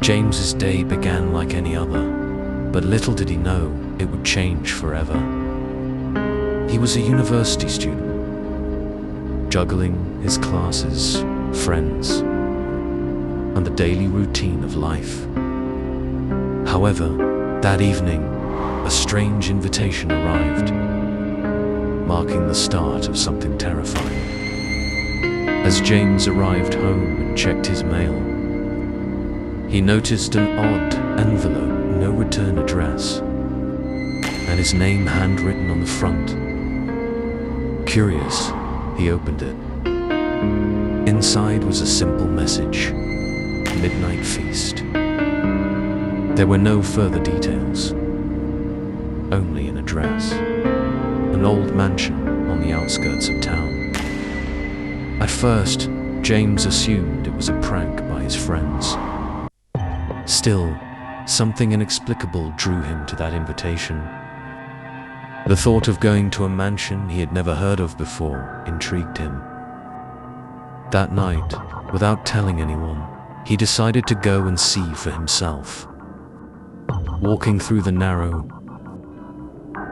James's day began like any other, but little did he know it would change forever. He was a university student, juggling his classes, friends, and the daily routine of life. However, that evening, a strange invitation arrived, marking the start of something terrifying. As James arrived home and checked his mail, he noticed an odd envelope, no return address, and his name handwritten on the front. Curious, he opened it. Inside was a simple message: midnight feast. There were no further details, only an address, an old mansion on the outskirts of town. At first, James assumed it was a prank by his friends. Still, something inexplicable drew him to that invitation. The thought of going to a mansion he had never heard of before intrigued him. That night, without telling anyone, he decided to go and see for himself. Walking through the narrow,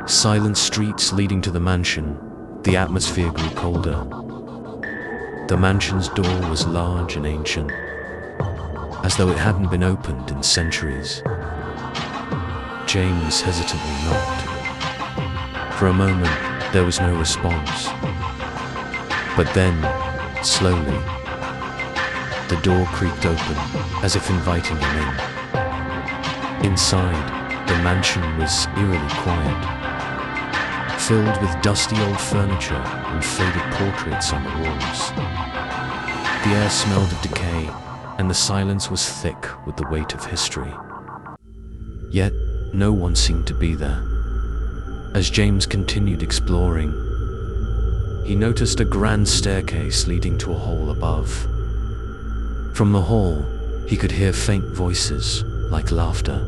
silent streets leading to the mansion, the atmosphere grew colder. The mansion's door was large and ancient, as though it hadn't been opened in centuries. James hesitantly knocked. For a moment, there was no response. But then, slowly, the door creaked open, as if inviting him in. Inside, the mansion was eerily quiet, filled with dusty old furniture and faded portraits on the walls. The air smelled of decay, and the silence was thick with the weight of history. Yet, no one seemed to be there. As James continued exploring, he noticed a grand staircase leading to a hall above. From the hall, he could hear faint voices, like laughter.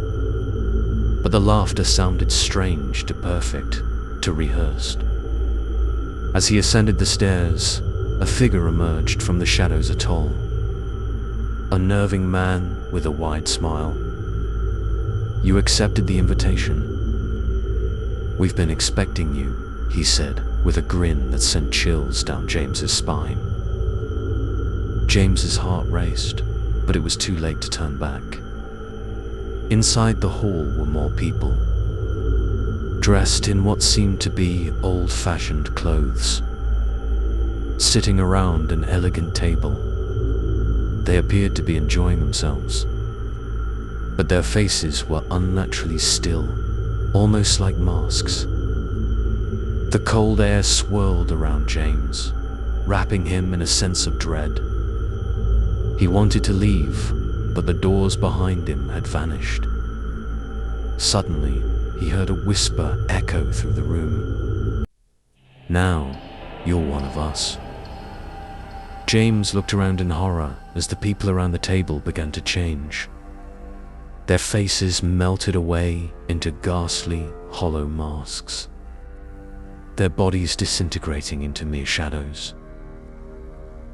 But the laughter sounded strange to perfect, to rehearsed. As he ascended the stairs, a figure emerged from the shadows atol. A nerving man with a wide smile. "You accepted the invitation. We've been expecting you," he said, with a grin that sent chills down James's spine. James's heart raced, but it was too late to turn back. Inside the hall were more people, dressed in what seemed to be old-fashioned clothes. Sitting around an elegant table, they appeared to be enjoying themselves, but their faces were unnaturally still, almost like masks. The cold air swirled around James, wrapping him in a sense of dread. He wanted to leave, but the doors behind him had vanished. Suddenly, he heard a whisper echo through the room. "Now, you're one of us." James looked around in horror as the people around the table began to change. Their faces melted away into ghastly, hollow masks, their bodies disintegrating into mere shadows.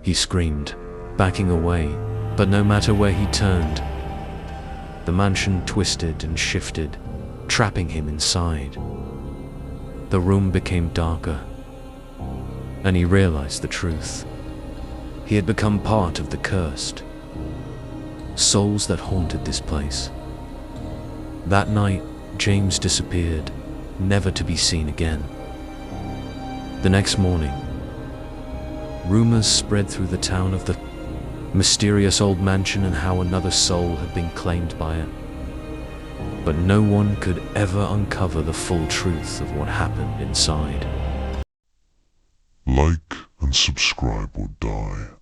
He screamed, backing away, but no matter where he turned, the mansion twisted and shifted, trapping him inside. The room became darker, and he realized the truth. He had become part of the cursed, souls that haunted this place. That night, James disappeared, never to be seen again. The next morning, rumors spread through the town of the mysterious old mansion and how another soul had been claimed by it. But no one could ever uncover the full truth of what happened inside. Like and subscribe or die.